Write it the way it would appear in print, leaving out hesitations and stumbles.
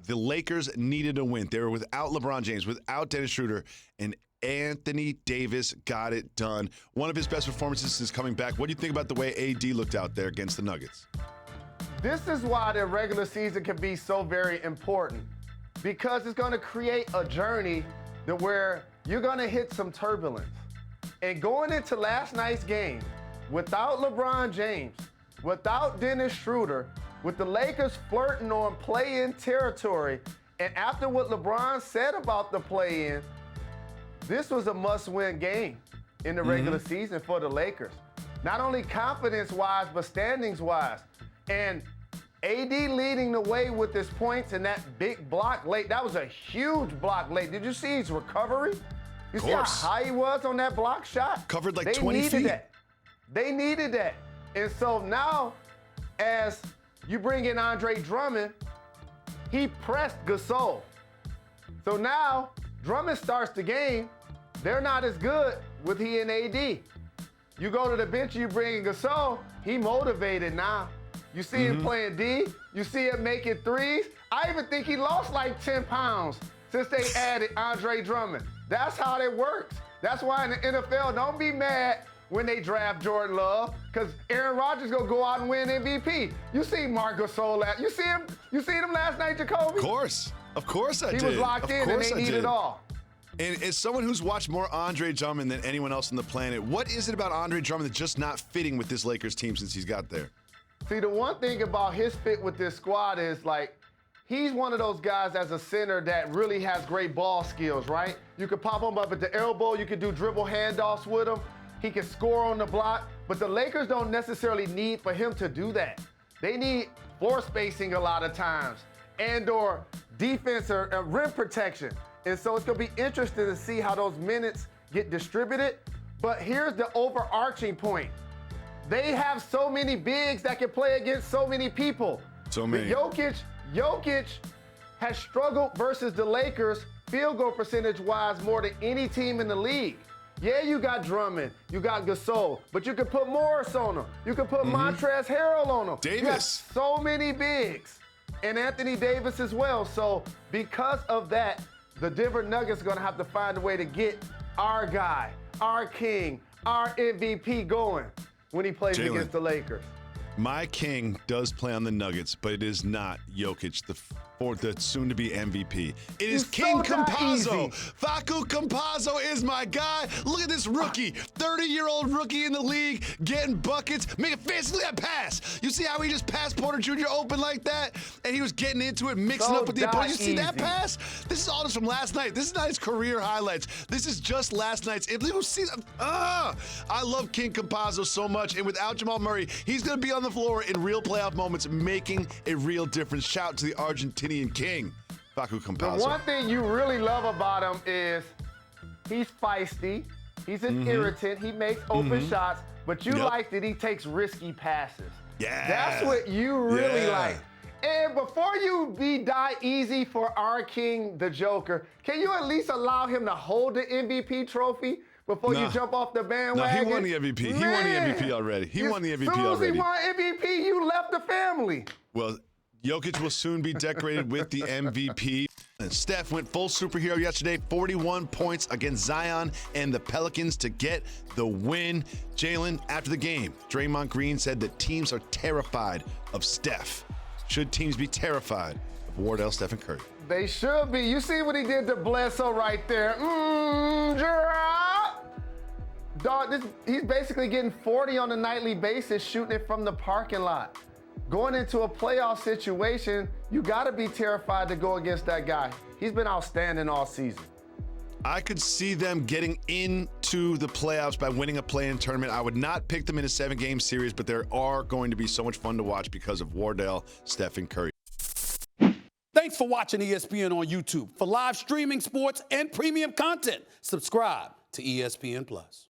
The Lakers needed a win. They were without LeBron James, without Dennis Schroeder, and Anthony Davis got it done. One of his best performances since coming back. What do you think about the way AD looked out there against the Nuggets? This is why the regular season can be so very important, because it's going to create a journey that where you're going to hit some turbulence. And going into last night's game, without LeBron James, without Dennis Schroeder, with the Lakers flirting on play-in territory, and after what LeBron said about the play-in, this was a must-win game in the regular season for the Lakers. Not only confidence-wise, but standings-wise. And AD leading the way with his points and that big block late. That was a huge block late. Did you see his recovery? You see how high he was on that block shot? Covered like 20 feet. They needed that. And so now, as you bring in Andre Drummond, he pressed Gasol. So now, Drummond starts the game. They're not as good with he and AD. You go to the bench, you bring in Gasol, he motivated now. You see him playing D, you see him making threes. I even think he lost like 10 pounds since they added Andre Drummond. That's how it works. That's why in the NFL, don't be mad when they draft Jordan Love, because Aaron Rodgers gonna go out and win MVP. You see Marc Gasol you see him last night, Jacoby? Of course I did. He was locked in and they need it all. And as someone who's watched more Andre Drummond than anyone else on the planet, what is it about Andre Drummond that's just not fitting with this Lakers team since he's got there? See, the one thing about his fit with this squad is, like, he's one of those guys as a center that really has great ball skills, right? You could pop him up at the elbow. You could do dribble handoffs with him. He can score on the block. But the Lakers don't necessarily need for him to do that. They need floor spacing a lot of times and or defense or rim protection. And so it's going to be interesting to see how those minutes get distributed. But here's the overarching point. They have so many bigs that can play against so many people. So many. Jokic has struggled versus the Lakers field goal percentage-wise more than any team in the league. Yeah, you got Drummond, you got Gasol, but you could put Morris on them. You could put Montrezl Harrell on them. Davis. You got so many bigs. And Anthony Davis as well. So because of that, the Denver Nuggets are going to have to find a way to get our guy, our king, our MVP going when he plays against the Lakers. My king does play on the Nuggets, but it is not Jokic, the soon-to-be MVP. It is King Campazzo. Facu Campazzo is my guy. Look at this rookie, 30-year-old rookie in the league, getting buckets, making fancy that pass. You see how he just passed Porter Jr. open like that? And he was getting into it, mixing up with the opponent. You see that pass? This is all just from last night. This is not his career highlights. This is just last night's. If you see, I love King Campazzo so much. And without Jamal Murray, he's going to be on the floor in real playoff moments, making a real difference. Shout to the Argentinian king, Facu Campazzo. The one thing you really love about him is he's feisty, he's an irritant, he makes open shots, but you like that he takes risky passes. Yeah. That's what you really like. And before you die easy for our king, the Joker, can you at least allow him to hold the MVP trophy before you jump off the bandwagon? No, he won the MVP. He won the MVP already. He won the MVP already. As soon as he won MVP, you left the family. Well, Jokic will soon be decorated with the MVP. And Steph went full superhero yesterday, 41 points against Zion and the Pelicans to get the win. Jalen, after the game, Draymond Green said that teams are terrified of Steph. Should teams be terrified of Wardell, Stephen Curry? They should be. You see what he did to Bledsoe right there. Dog, he's basically getting 40 on a nightly basis, shooting it from the parking lot. Going into a playoff situation, you got to be terrified to go against that guy. He's been outstanding all season. I could see them getting into the playoffs by winning a play-in tournament. I would not pick them in a 7-game series, but they are going to be so much fun to watch because of Wardell, Stephen Curry. Thanks for watching ESPN on YouTube. For live streaming, sports, and premium content, subscribe to ESPN+.